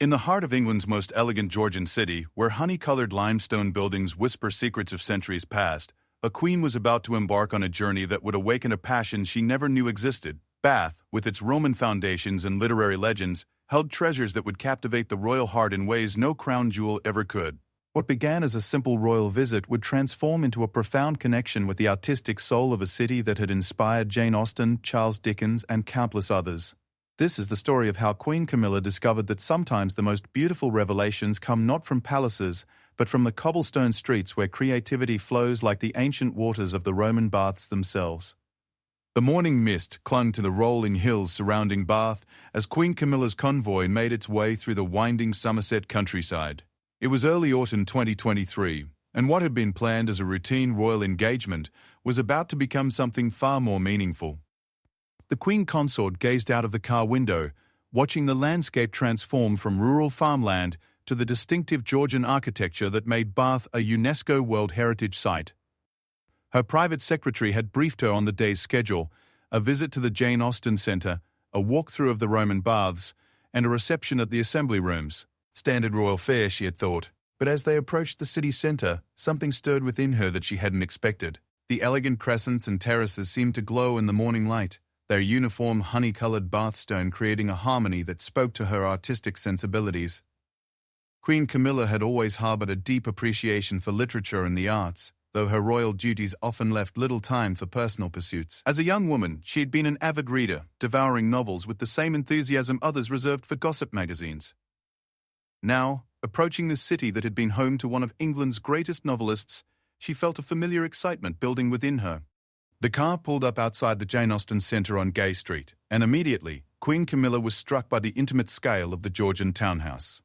In the heart of England's most elegant Georgian city, where honey-colored limestone buildings whisper secrets of centuries past, a queen was about to embark on a journey that would awaken a passion she never knew existed. Bath, with its Roman foundations and literary legends, held treasures that would captivate the royal heart in ways no crown jewel ever could. What began as a simple royal visit would transform into a profound connection with the artistic soul of a city that had inspired Jane Austen, Charles Dickens, and countless others. This is the story of how Queen Camilla discovered that sometimes the most beautiful revelations come not from palaces, but from the cobblestone streets where creativity flows like the ancient waters of the Roman baths themselves. The morning mist clung to the rolling hills surrounding Bath as Queen Camilla's convoy made its way through the winding Somerset countryside. It was early autumn 2023, and what had been planned as a routine royal engagement was about to become something far more meaningful. The Queen Consort gazed out of the car window, watching the landscape transform from rural farmland to the distinctive Georgian architecture that made Bath a UNESCO World Heritage Site. Her private secretary had briefed her on the day's schedule: a visit to the Jane Austen Centre, a walkthrough of the Roman baths, and a reception at the assembly rooms. Standard royal fare, she had thought, but as they approached the city centre, something stirred within her that she hadn't expected. The elegant crescents and terraces seemed to glow in the morning light, their uniform honey-coloured bathstone creating a harmony that spoke to her artistic sensibilities. Queen Camilla had always harboured a deep appreciation for literature and the arts, though her royal duties often left little time for personal pursuits. As a young woman, she had been an avid reader, devouring novels with the same enthusiasm others reserved for gossip magazines. Now, approaching this city that had been home to one of England's greatest novelists, she felt a familiar excitement building within her. The car pulled up outside the Jane Austen Centre on Gay Street, and immediately, Queen Camilla was struck by the intimate scale of the Georgian townhouse.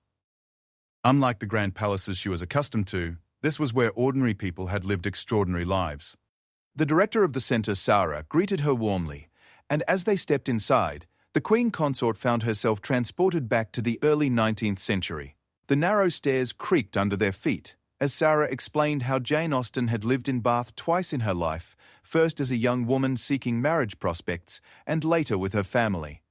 Unlike the grand palaces she was accustomed to, this was where ordinary people had lived extraordinary lives. The director of the centre, Sarah, greeted her warmly, and as they stepped inside, the Queen Consort found herself transported back to the early 19th century. The narrow stairs creaked under their feet, as Sarah explained how Jane Austen had lived in Bath twice in her life, first as a young woman seeking marriage prospects, and later with her family.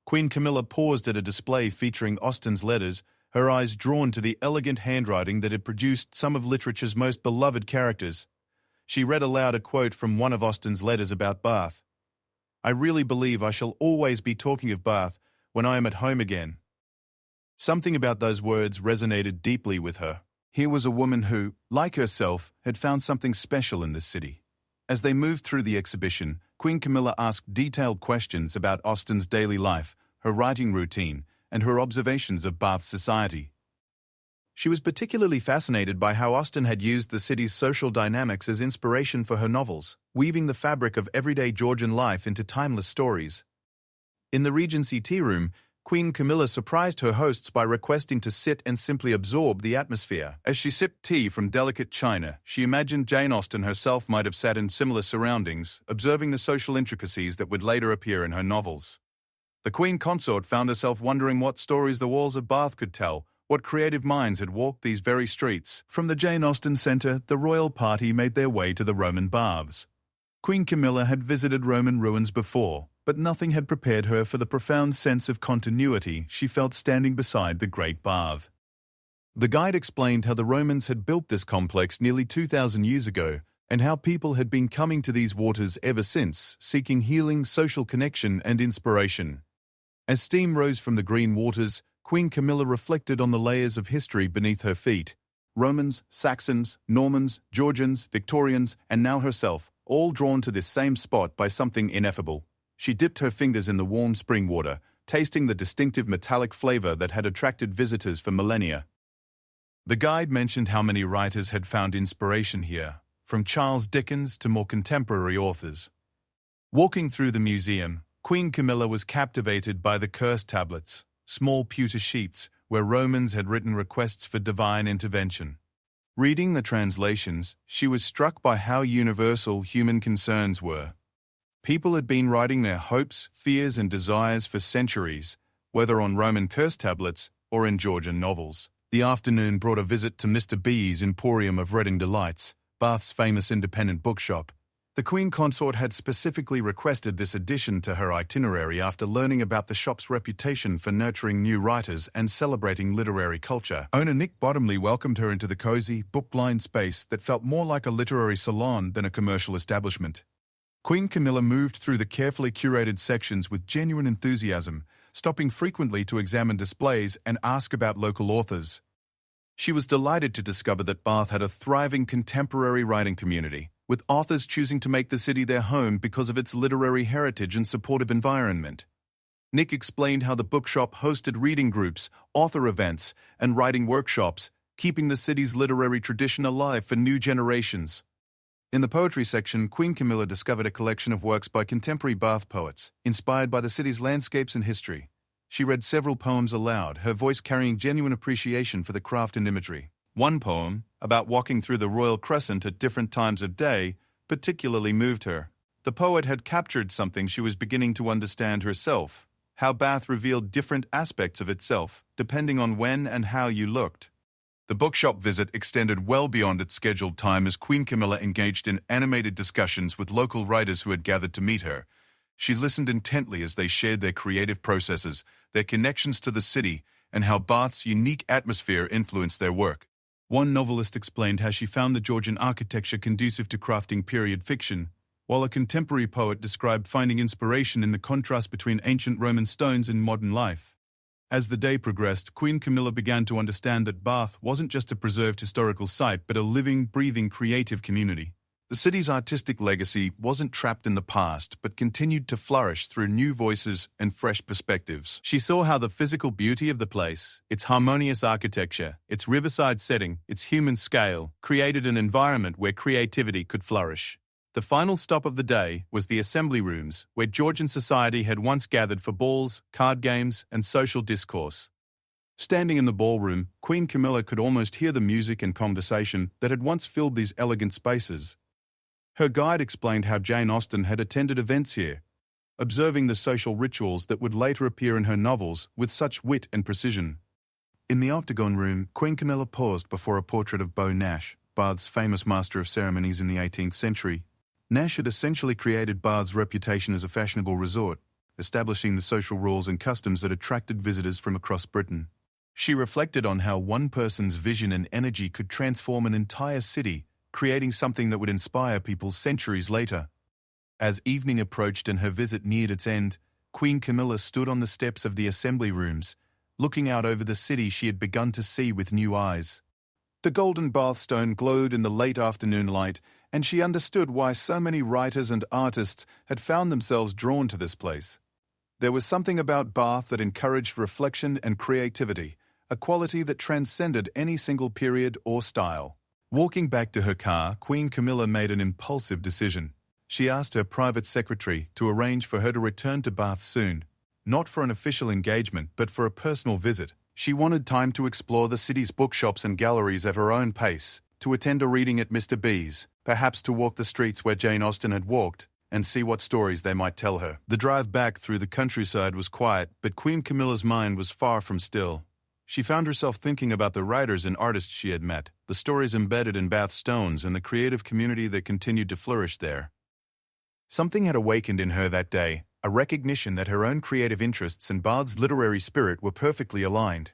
Queen Camilla paused at a display featuring Austen's letters, her eyes drawn to the elegant handwriting that had produced some of literature's most beloved characters. She read aloud a quote from one of Austen's letters about Bath. "I really believe I shall always be talking of Bath when I am at home again." Something about those words resonated deeply with her. Here was a woman who, like herself, had found something special in this city. As they moved through the exhibition, Queen Camilla asked detailed questions about Austen's daily life, her writing routine, and her observations of Bath society. She was particularly fascinated by how Austen had used the city's social dynamics as inspiration for her novels, weaving the fabric of everyday Georgian life into timeless stories. In the Regency tea room, Queen Camilla surprised her hosts by requesting to sit and simply absorb the atmosphere. As she sipped tea from delicate china, she imagined Jane Austen herself might have sat in similar surroundings, observing the social intricacies that would later appear in her novels. The Queen Consort found herself wondering what stories the walls of Bath could tell, what creative minds had walked these very streets. From the Jane Austen Centre, the royal party made their way to the Roman baths. Queen Camilla had visited Roman ruins before, but nothing had prepared her for the profound sense of continuity she felt standing beside the Great Bath. The guide explained how the Romans had built this complex nearly 2,000 years ago, and how people had been coming to these waters ever since, seeking healing, social connection, and inspiration. As steam rose from the green waters, Queen Camilla reflected on the layers of history beneath her feet. Romans, Saxons, Normans, Georgians, Victorians, and now herself, all drawn to this same spot by something ineffable. She dipped her fingers in the warm spring water, tasting the distinctive metallic flavor that had attracted visitors for millennia. The guide mentioned how many writers had found inspiration here, from Charles Dickens to more contemporary authors. Walking through the museum, Queen Camilla was captivated by the curse tablets, small pewter sheets where Romans had written requests for divine intervention. Reading the translations, she was struck by how universal human concerns were. People had been writing their hopes, fears, and desires for centuries, whether on Roman curse tablets or in Georgian novels. The afternoon brought a visit to Mr. B's Emporium of Reading Delights, Bath's famous independent bookshop. The Queen Consort had specifically requested this addition to her itinerary after learning about the shop's reputation for nurturing new writers and celebrating literary culture. Owner Nick Bottomley welcomed her into the cozy, book-lined space that felt more like a literary salon than a commercial establishment. Queen Camilla moved through the carefully curated sections with genuine enthusiasm, stopping frequently to examine displays and ask about local authors. She was delighted to discover that Bath had a thriving contemporary writing community, with authors choosing to make the city their home because of its literary heritage and supportive environment. Nick explained how the bookshop hosted reading groups, author events, and writing workshops, keeping the city's literary tradition alive for new generations. In the poetry section, Queen Camilla discovered a collection of works by contemporary Bath poets, inspired by the city's landscapes and history. She read several poems aloud, her voice carrying genuine appreciation for the craft and imagery. One poem, about walking through the Royal Crescent at different times of day, particularly moved her. The poet had captured something she was beginning to understand herself, how Bath revealed different aspects of itself, depending on when and how you looked. The bookshop visit extended well beyond its scheduled time as Queen Camilla engaged in animated discussions with local writers who had gathered to meet her. She listened intently as they shared their creative processes, their connections to the city, and how Bath's unique atmosphere influenced their work. One novelist explained how she found the Georgian architecture conducive to crafting period fiction, while a contemporary poet described finding inspiration in the contrast between ancient Roman stones and modern life. As the day progressed, Queen Camilla began to understand that Bath wasn't just a preserved historical site, but a living, breathing, creative community. The city's artistic legacy wasn't trapped in the past, but continued to flourish through new voices and fresh perspectives. She saw how the physical beauty of the place, its harmonious architecture, its riverside setting, its human scale, created an environment where creativity could flourish. The final stop of the day was the assembly rooms, where Georgian society had once gathered for balls, card games, and social discourse. Standing in the ballroom, Queen Camilla could almost hear the music and conversation that had once filled these elegant spaces. Her guide explained how Jane Austen had attended events here, observing the social rituals that would later appear in her novels with such wit and precision. In the octagon room, Queen Camilla paused before a portrait of Beau Nash, Bath's famous master of ceremonies in the 18th century. Nash had essentially created Bath's reputation as a fashionable resort, establishing the social rules and customs that attracted visitors from across Britain. She reflected on how one person's vision and energy could transform an entire city, creating something that would inspire people centuries later. As evening approached and her visit neared its end, Queen Camilla stood on the steps of the assembly rooms, looking out over the city she had begun to see with new eyes. The golden Bath stone glowed in the late afternoon light, and she understood why so many writers and artists had found themselves drawn to this place. There was something about Bath that encouraged reflection and creativity, a quality that transcended any single period or style. Walking back to her car, Queen Camilla made an impulsive decision. She asked her private secretary to arrange for her to return to Bath soon, not for an official engagement, but for a personal visit. She wanted time to explore the city's bookshops and galleries at her own pace, to attend a reading at Mr. B's, perhaps to walk the streets where Jane Austen had walked, and see what stories they might tell her. The drive back through the countryside was quiet, but Queen Camilla's mind was far from still. She found herself thinking about the writers and artists she had met, the stories embedded in Bath stones, and the creative community that continued to flourish there. Something had awakened in her that day, a recognition that her own creative interests and Bath's literary spirit were perfectly aligned.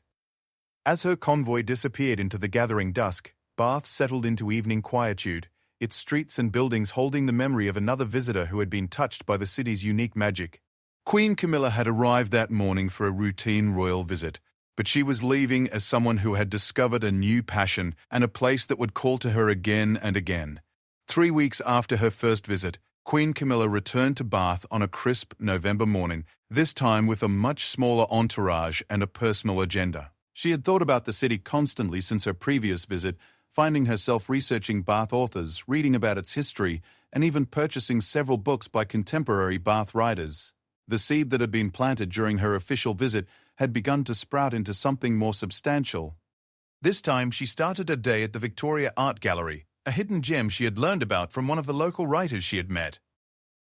As her convoy disappeared into the gathering dusk, Bath settled into evening quietude, its streets and buildings holding the memory of another visitor who had been touched by the city's unique magic. Queen Camilla had arrived that morning for a routine royal visit, but she was leaving as someone who had discovered a new passion and a place that would call to her again and again. 3 weeks after her first visit, Queen Camilla returned to Bath on a crisp November morning, this time with a much smaller entourage and a personal agenda. She had thought about the city constantly since her previous visit, finding herself researching Bath authors, reading about its history, and even purchasing several books by contemporary Bath writers. The seed that had been planted during her official visit had begun to sprout into something more substantial. This time she started a day at the Victoria Art Gallery, a hidden gem she had learned about from one of the local writers she had met.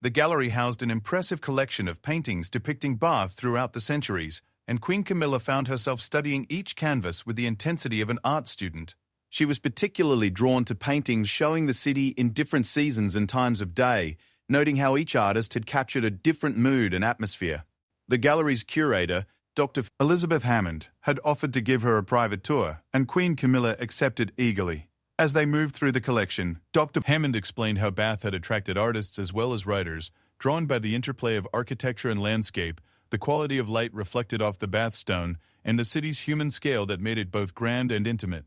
The gallery housed an impressive collection of paintings depicting Bath throughout the centuries, and Queen Camilla found herself studying each canvas with the intensity of an art student. She was particularly drawn to paintings showing the city in different seasons and times of day, noting how each artist had captured a different mood and atmosphere. The gallery's curator, Dr. Elizabeth Hammond, had offered to give her a private tour, and Queen Camilla accepted eagerly. As they moved through the collection, Dr. Hammond explained how Bath had attracted artists as well as writers, drawn by the interplay of architecture and landscape, the quality of light reflected off the Bath stone, and the city's human scale that made it both grand and intimate.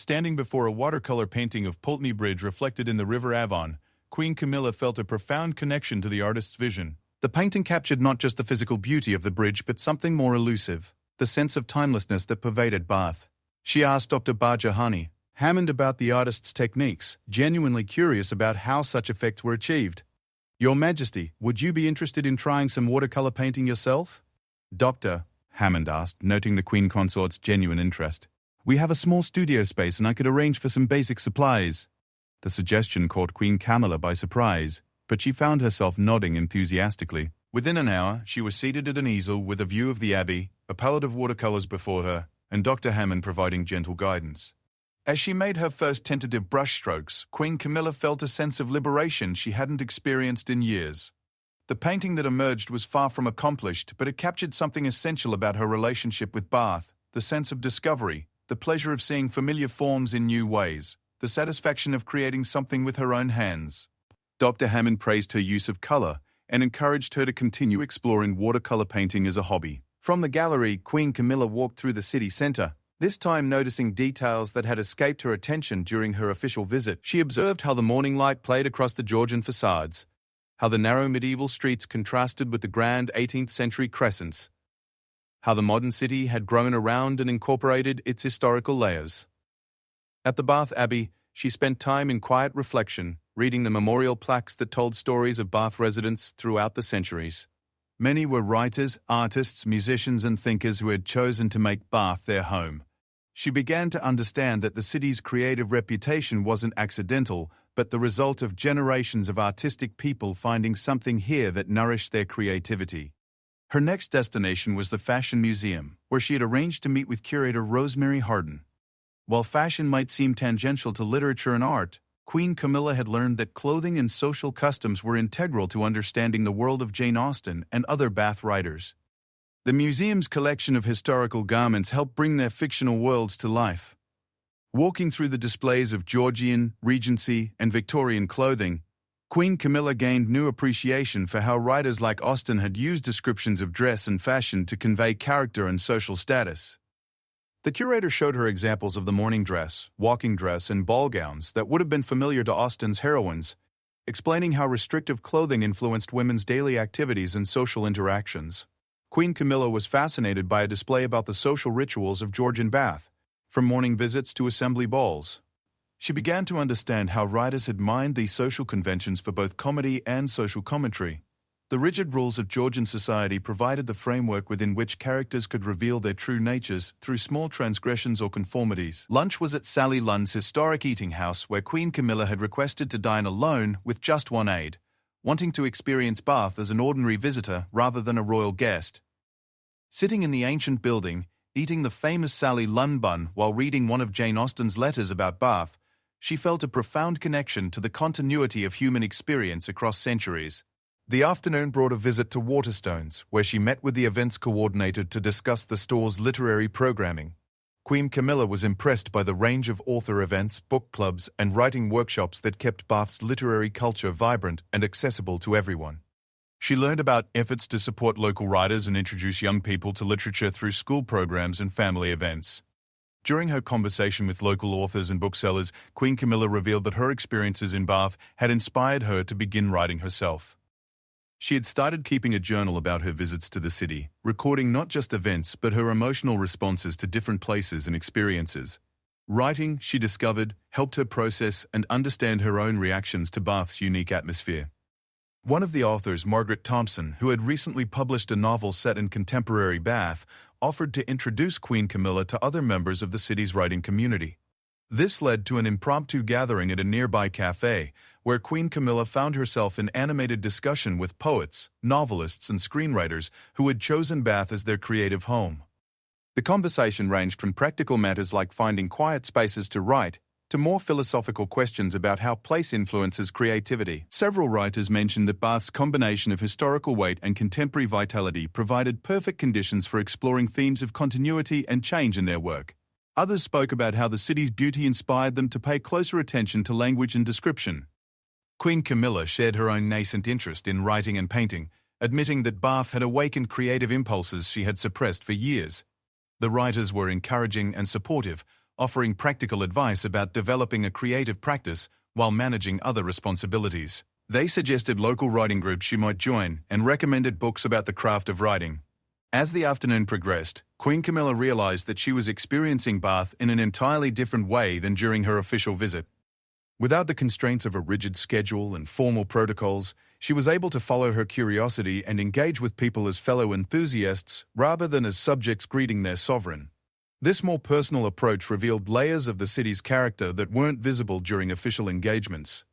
Standing before a watercolor painting of Pulteney Bridge reflected in the River Avon, Queen Camilla felt a profound connection to the artist's vision. The painting captured not just the physical beauty of the bridge but something more elusive, the sense of timelessness that pervaded Bath. She asked Dr. Barjahani Hammond about the artist's techniques, genuinely curious about how such effects were achieved. "Your Majesty, would you be interested in trying some watercolor painting yourself?" "Doctor," Hammond asked, noting the Queen Consort's genuine interest. "We have a small studio space and I could arrange for some basic supplies." The suggestion caught Queen Camilla by surprise, but she found herself nodding enthusiastically. Within an hour, she was seated at an easel with a view of the Abbey, a palette of watercolors before her, and Dr. Hammond providing gentle guidance. As she made her first tentative brushstrokes, Queen Camilla felt a sense of liberation she hadn't experienced in years. The painting that emerged was far from accomplished, but it captured something essential about her relationship with Bath, the sense of discovery, the pleasure of seeing familiar forms in new ways, the satisfaction of creating something with her own hands. Dr. Hammond praised her use of color and encouraged her to continue exploring watercolor painting as a hobby. From the gallery, Queen Camilla walked through the city center, this time noticing details that had escaped her attention during her official visit. She observed how the morning light played across the Georgian facades, how the narrow medieval streets contrasted with the grand 18th-century crescents, how the modern city had grown around and incorporated its historical layers. At the Bath Abbey, she spent time in quiet reflection, reading the memorial plaques that told stories of Bath residents throughout the centuries. Many were writers, artists, musicians, and thinkers who had chosen to make Bath their home. She began to understand that the city's creative reputation wasn't accidental, but the result of generations of artistic people finding something here that nourished their creativity. Her next destination was the Fashion Museum, where she had arranged to meet with curator Rosemary Harden. While fashion might seem tangential to literature and art, Queen Camilla had learned that clothing and social customs were integral to understanding the world of Jane Austen and other Bath writers. The museum's collection of historical garments helped bring their fictional worlds to life. Walking through the displays of Georgian, Regency, and Victorian clothing, Queen Camilla gained new appreciation for how writers like Austen had used descriptions of dress and fashion to convey character and social status. The curator showed her examples of the morning dress, walking dress, and ball gowns that would have been familiar to Austen's heroines, explaining how restrictive clothing influenced women's daily activities and social interactions. Queen Camilla was fascinated by a display about the social rituals of Georgian Bath, from morning visits to assembly balls. She began to understand how writers had mined these social conventions for both comedy and social commentary. The rigid rules of Georgian society provided the framework within which characters could reveal their true natures through small transgressions or conformities. Lunch was at Sally Lunn's historic eating house, where Queen Camilla had requested to dine alone with just one aide, wanting to experience Bath as an ordinary visitor rather than a royal guest. Sitting in the ancient building, eating the famous Sally Lunn bun while reading one of Jane Austen's letters about Bath, she felt a profound connection to the continuity of human experience across centuries. The afternoon brought a visit to Waterstones, where she met with the events coordinator to discuss the store's literary programming. Queen Camilla was impressed by the range of author events, book clubs, and writing workshops that kept Bath's literary culture vibrant and accessible to everyone. She learned about efforts to support local writers and introduce young people to literature through school programs and family events. During her conversation with local authors and booksellers, Queen Camilla revealed that her experiences in Bath had inspired her to begin writing herself. She had started keeping a journal about her visits to the city, recording not just events but her emotional responses to different places and experiences. Writing, she discovered, helped her process and understand her own reactions to Bath's unique atmosphere. One of the authors, Margaret Thompson, who had recently published a novel set in contemporary Bath, offered to introduce Queen Camilla to other members of the city's writing community. This led to an impromptu gathering at a nearby cafe, where Queen Camilla found herself in animated discussion with poets, novelists, and screenwriters who had chosen Bath as their creative home. The conversation ranged from practical matters like finding quiet spaces to write, to more philosophical questions about how place influences creativity. Several writers mentioned that Bath's combination of historical weight and contemporary vitality provided perfect conditions for exploring themes of continuity and change in their work. Others spoke about how the city's beauty inspired them to pay closer attention to language and description. Queen Camilla shared her own nascent interest in writing and painting, admitting that Bath had awakened creative impulses she had suppressed for years. The writers were encouraging and supportive, offering practical advice about developing a creative practice while managing other responsibilities. They suggested local writing groups she might join and recommended books about the craft of writing. As the afternoon progressed, Queen Camilla realized that she was experiencing Bath in an entirely different way than during her official visit. Without the constraints of a rigid schedule and formal protocols, she was able to follow her curiosity and engage with people as fellow enthusiasts rather than as subjects greeting their sovereign. This more personal approach revealed layers of the city's character that weren't visible during official engagements.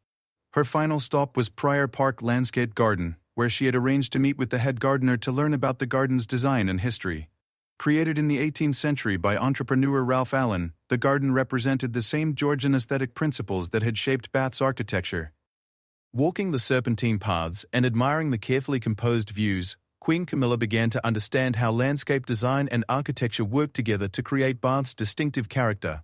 Her final stop was Prior Park Landscape Garden, where she had arranged to meet with the head gardener to learn about the garden's design and history. Created in the 18th century by entrepreneur Ralph Allen, the garden represented the same Georgian aesthetic principles that had shaped Bath's architecture. Walking the serpentine paths and admiring the carefully composed views, Queen Camilla began to understand how landscape design and architecture worked together to create Bath's distinctive character.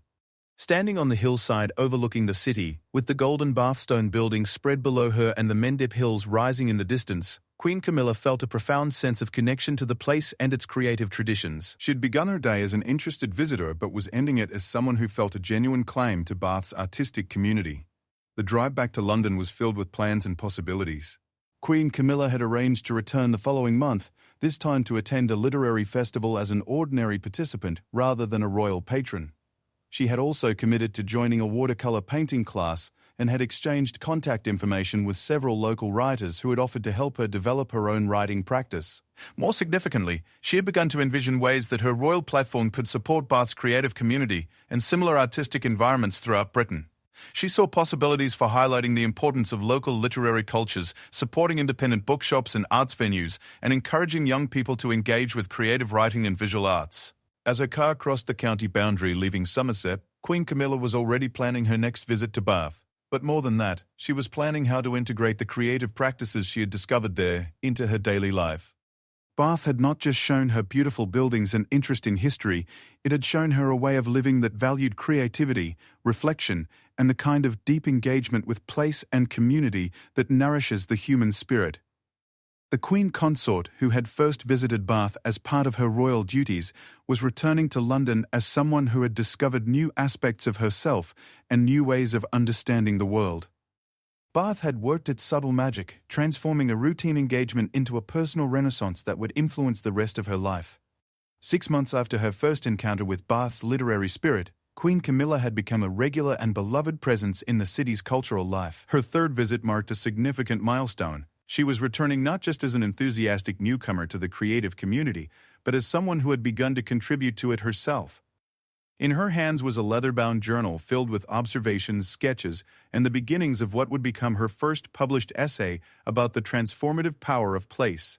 Standing on the hillside overlooking the city, with the golden Bathstone buildings spread below her and the Mendip Hills rising in the distance, Queen Camilla felt a profound sense of connection to the place and its creative traditions. She'd begun her day as an interested visitor but was ending it as someone who felt a genuine claim to Bath's artistic community. The drive back to London was filled with plans and possibilities. Queen Camilla had arranged to return the following month, this time to attend a literary festival as an ordinary participant rather than a royal patron. She had also committed to joining a watercolor painting class and had exchanged contact information with several local writers who had offered to help her develop her own writing practice. More significantly, she had begun to envision ways that her royal platform could support Bath's creative community and similar artistic environments throughout Britain. She saw possibilities for highlighting the importance of local literary cultures, supporting independent bookshops and arts venues, and encouraging young people to engage with creative writing and visual arts. As her car crossed the county boundary leaving Somerset, Queen Camilla was already planning her next visit to Bath. But more than that, she was planning how to integrate the creative practices she had discovered there into her daily life. Bath had not just shown her beautiful buildings and interest in history, it had shown her a way of living that valued creativity, reflection, and the kind of deep engagement with place and community that nourishes the human spirit. The Queen Consort, who had first visited Bath as part of her royal duties, was returning to London as someone who had discovered new aspects of herself and new ways of understanding the world. Bath had worked its subtle magic, transforming a routine engagement into a personal renaissance that would influence the rest of her life. 6 months after her first encounter with Bath's literary spirit, Queen Camilla had become a regular and beloved presence in the city's cultural life. Her third visit marked a significant milestone. She was returning not just as an enthusiastic newcomer to the creative community, but as someone who had begun to contribute to it herself. In her hands was a leather-bound journal filled with observations, sketches, and the beginnings of what would become her first published essay about the transformative power of place.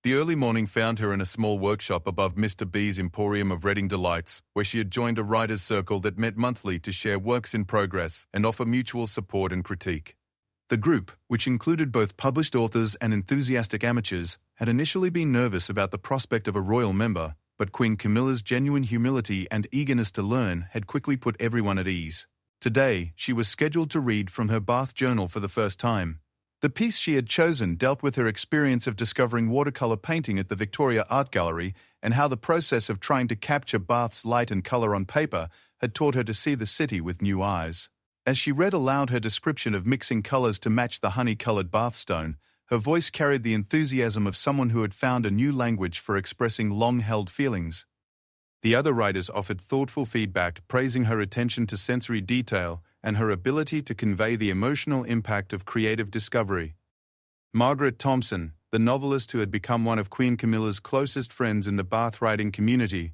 The early morning found her in a small workshop above Mr. B's Emporium of Reading Delights, where she had joined a writers' circle that met monthly to share works in progress and offer mutual support and critique. The group, which included both published authors and enthusiastic amateurs, had initially been nervous about the prospect of a royal member, but Queen Camilla's genuine humility and eagerness to learn had quickly put everyone at ease. Today, she was scheduled to read from her Bath journal for the first time. The piece she had chosen dealt with her experience of discovering watercolor painting at the Victoria Art Gallery and how the process of trying to capture Bath's light and color on paper had taught her to see the city with new eyes. As she read aloud her description of mixing colors to match the honey-colored Bathstone, her voice carried the enthusiasm of someone who had found a new language for expressing long-held feelings. The other writers offered thoughtful feedback, praising her attention to sensory detail and her ability to convey the emotional impact of creative discovery. Margaret Thompson, the novelist who had become one of Queen Camilla's closest friends in the Bath writing community,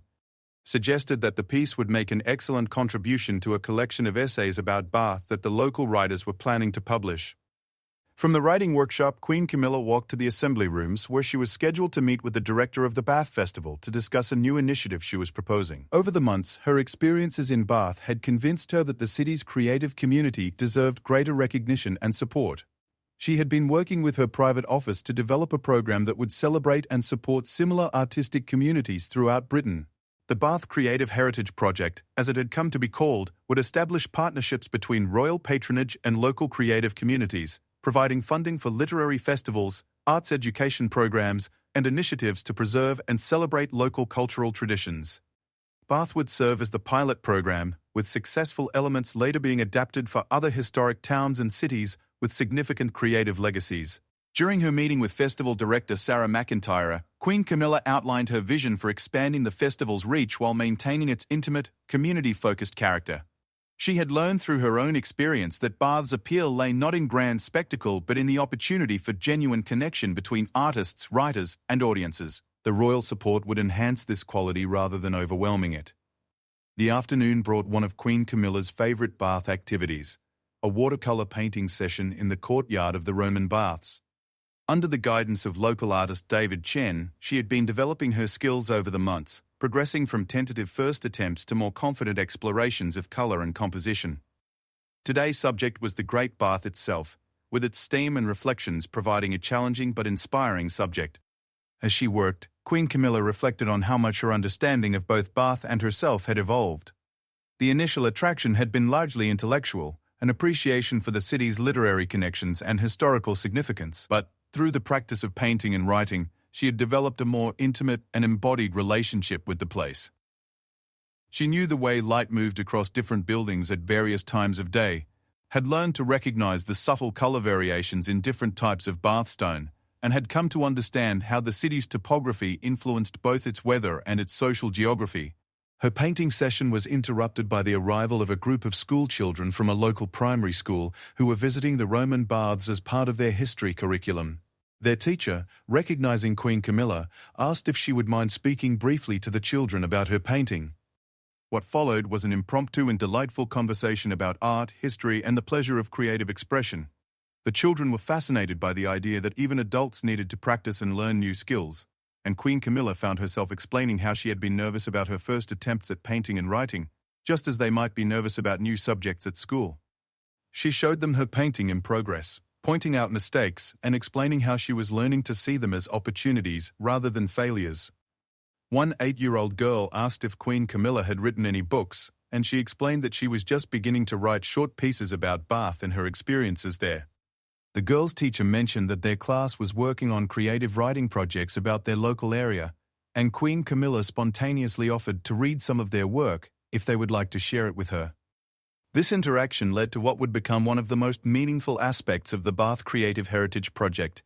suggested that the piece would make an excellent contribution to a collection of essays about Bath that the local writers were planning to publish. From the writing workshop, Queen Camilla walked to the assembly rooms where she was scheduled to meet with the director of the Bath Festival to discuss a new initiative she was proposing. Over the months, her experiences in Bath had convinced her that the city's creative community deserved greater recognition and support. She had been working with her private office to develop a program that would celebrate and support similar artistic communities throughout Britain. The Bath Creative Heritage Project, as it had come to be called, would establish partnerships between royal patronage and local creative communities, providing funding for literary festivals, arts education programs, and initiatives to preserve and celebrate local cultural traditions. Bath would serve as the pilot program, with successful elements later being adapted for other historic towns and cities with significant creative legacies. During her meeting with festival director Sarah McIntyre, Queen Camilla outlined her vision for expanding the festival's reach while maintaining its intimate, community-focused character. She had learned through her own experience that Bath's appeal lay not in grand spectacle but in the opportunity for genuine connection between artists, writers, and audiences. The royal support would enhance this quality rather than overwhelming it. The afternoon brought one of Queen Camilla's favourite Bath activities, a watercolour painting session in the courtyard of the Roman Baths. Under the guidance of local artist David Chen, she had been developing her skills over the months, progressing from tentative first attempts to more confident explorations of colour and composition. Today's subject was the Great Bath itself, with its steam and reflections providing a challenging but inspiring subject. As she worked, Queen Camilla reflected on how much her understanding of both Bath and herself had evolved. The initial attraction had been largely intellectual, an appreciation for the city's literary connections and historical significance, but through the practice of painting and writing, she had developed a more intimate and embodied relationship with the place. She knew the way light moved across different buildings at various times of day, had learned to recognize the subtle color variations in different types of Bath stone, and had come to understand how the city's topography influenced both its weather and its social geography. Her painting session was interrupted by the arrival of a group of school children from a local primary school who were visiting the Roman Baths as part of their history curriculum. Their teacher, recognizing Queen Camilla, asked if she would mind speaking briefly to the children about her painting. What followed was an impromptu and delightful conversation about art, history, and the pleasure of creative expression. The children were fascinated by the idea that even adults needed to practice and learn new skills, and Queen Camilla found herself explaining how she had been nervous about her first attempts at painting and writing, just as they might be nervous about new subjects at school. She showed them her painting in progress, pointing out mistakes and explaining how she was learning to see them as opportunities rather than failures. One 8-year-old girl asked if Queen Camilla had written any books, and she explained that she was just beginning to write short pieces about Bath and her experiences there. The girl's teacher mentioned that their class was working on creative writing projects about their local area, and Queen Camilla spontaneously offered to read some of their work if they would like to share it with her. This interaction led to what would become one of the most meaningful aspects of the Bath Creative Heritage Project,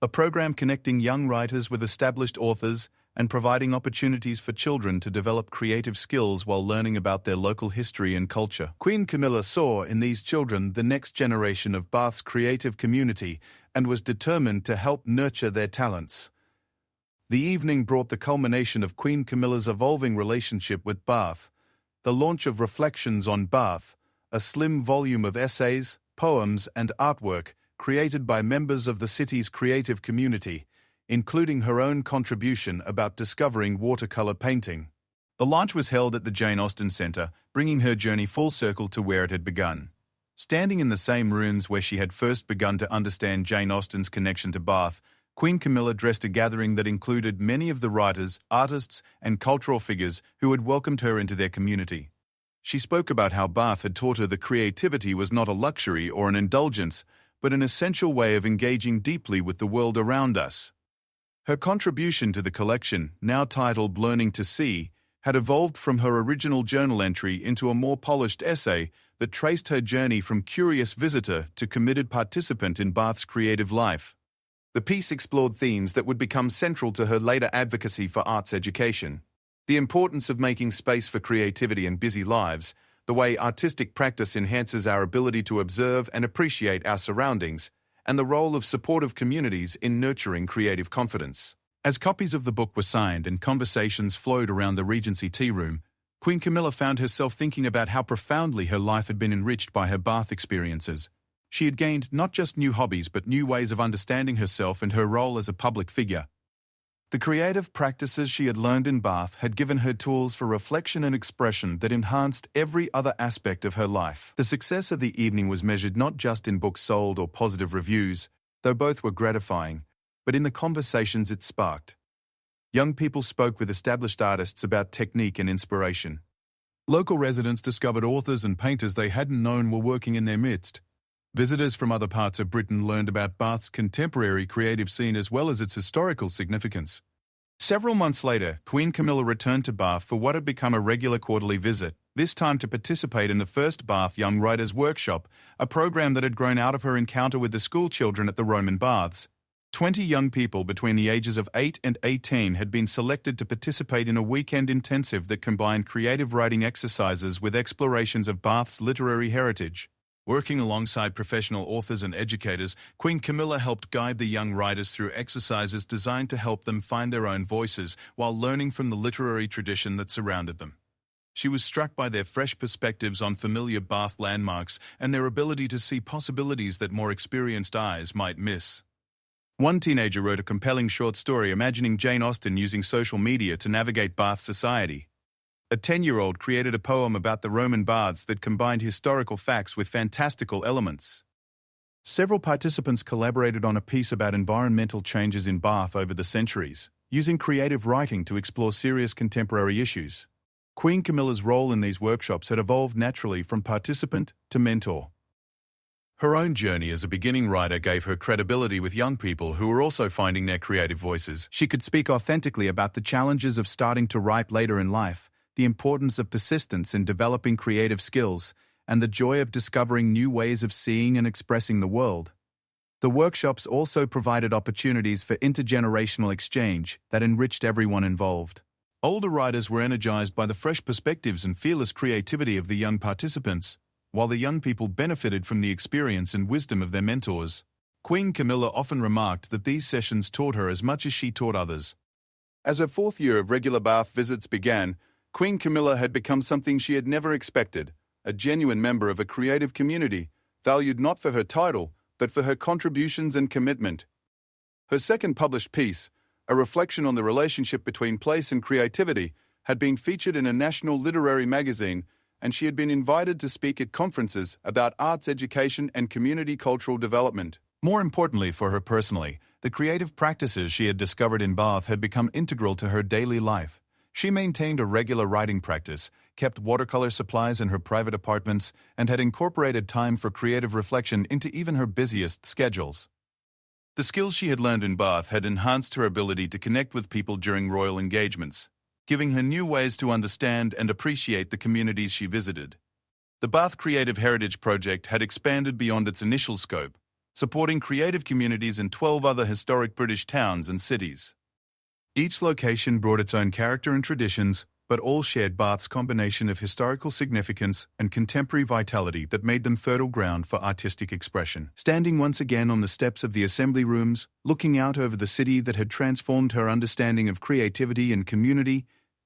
a program connecting young writers with established authors and providing opportunities for children to develop creative skills while learning about their local history and culture. Queen Camilla saw in these children the next generation of Bath's creative community and was determined to help nurture their talents. The evening brought the culmination of Queen Camilla's evolving relationship with Bath, the launch of Reflections on Bath, a slim volume of essays, poems, and artwork created by members of the city's creative community, including her own contribution about discovering watercolor painting. The launch was held at the Jane Austen Centre, bringing her journey full circle to where it had begun. Standing in the same rooms where she had first begun to understand Jane Austen's connection to Bath, Queen Camilla addressed a gathering that included many of the writers, artists, and cultural figures who had welcomed her into their community. She spoke about how Bath had taught her that creativity was not a luxury or an indulgence, but an essential way of engaging deeply with the world around us. Her contribution to the collection, now titled Learning to See, had evolved from her original journal entry into a more polished essay that traced her journey from curious visitor to committed participant in Bath's creative life. The piece explored themes that would become central to her later advocacy for arts education: the importance of making space for creativity in busy lives, the way artistic practice enhances our ability to observe and appreciate our surroundings, and the role of supportive communities in nurturing creative confidence. As copies of the book were signed and conversations flowed around the Regency tea room, Queen Camilla found herself thinking about how profoundly her life had been enriched by her Bath experiences. She had gained not just new hobbies but new ways of understanding herself and her role as a public figure. The creative practices she had learned in Bath had given her tools for reflection and expression that enhanced every other aspect of her life. The success of the evening was measured not just in books sold or positive reviews, though both were gratifying, but in the conversations it sparked. Young people spoke with established artists about technique and inspiration. Local residents discovered authors and painters they hadn't known were working in their midst. Visitors from other parts of Britain learned about Bath's contemporary creative scene as well as its historical significance. Several months later, Queen Camilla returned to Bath for what had become a regular quarterly visit, this time to participate in the first Bath Young Writers' Workshop, a program that had grown out of her encounter with the school children at the Roman Baths. 20 young people between the ages of 8 and 18 had been selected to participate in a weekend intensive that combined creative writing exercises with explorations of Bath's literary heritage. Working alongside professional authors and educators, Queen Camilla helped guide the young writers through exercises designed to help them find their own voices while learning from the literary tradition that surrounded them. She was struck by their fresh perspectives on familiar Bath landmarks and their ability to see possibilities that more experienced eyes might miss. One teenager wrote a compelling short story imagining Jane Austen using social media to navigate Bath society. A 10-year-old created a poem about the Roman baths that combined historical facts with fantastical elements. Several participants collaborated on a piece about environmental changes in Bath over the centuries, using creative writing to explore serious contemporary issues. Queen Camilla's role in these workshops had evolved naturally from participant to mentor. Her own journey as a beginning writer gave her credibility with young people who were also finding their creative voices. She could speak authentically about the challenges of starting to write later in life, the importance of persistence in developing creative skills, and the joy of discovering new ways of seeing and expressing the world. The workshops also provided opportunities for intergenerational exchange that enriched everyone involved. Older writers were energized by the fresh perspectives and fearless creativity of the young participants, while the young people benefited from the experience and wisdom of their mentors. Queen Camilla often remarked that these sessions taught her as much as she taught others. As her fourth year of regular Bath visits began, Queen Camilla had become something she had never expected, a genuine member of a creative community, valued not for her title, but for her contributions and commitment. Her second published piece, a reflection on the relationship between place and creativity, had been featured in a national literary magazine, and she had been invited to speak at conferences about arts education and community cultural development. More importantly for her personally, the creative practices she had discovered in Bath had become integral to her daily life. She maintained a regular writing practice, kept watercolor supplies in her private apartments, and had incorporated time for creative reflection into even her busiest schedules. The skills she had learned in Bath had enhanced her ability to connect with people during royal engagements, giving her new ways to understand and appreciate the communities she visited. The Bath Creative Heritage Project had expanded beyond its initial scope, supporting creative communities in 12 other historic British towns and cities. Each location brought its own character and traditions, but all shared Bath's combination of historical significance and contemporary vitality that made them fertile ground for artistic expression. Standing once again on the steps of the assembly rooms, looking out over the city that had transformed her understanding of creativity and community,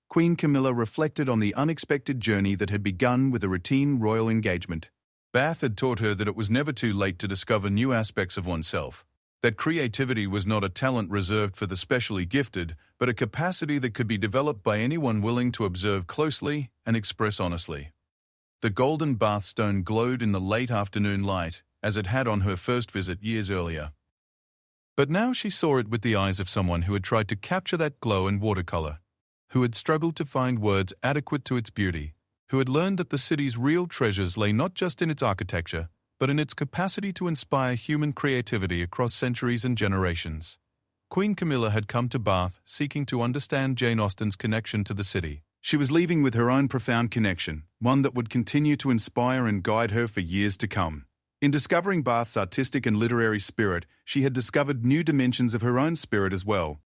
Queen Camilla reflected on the unexpected journey that had begun with a routine royal engagement. Bath had taught her that it was never too late to discover new aspects of oneself, that creativity was not a talent reserved for the specially gifted, but a capacity that could be developed by anyone willing to observe closely and express honestly. The golden Bath stone glowed in the late afternoon light, as it had on her first visit years earlier. But now she saw it with the eyes of someone who had tried to capture that glow in watercolor, who had struggled to find words adequate to its beauty, who had learned that the city's real treasures lay not just in its architecture, but in its capacity to inspire human creativity across centuries and generations. Queen Camilla had come to Bath seeking to understand Jane Austen's connection to the city. She was leaving with her own profound connection, one that would continue to inspire and guide her for years to come. In discovering Bath's artistic and literary spirit, she had discovered new dimensions of her own spirit as well.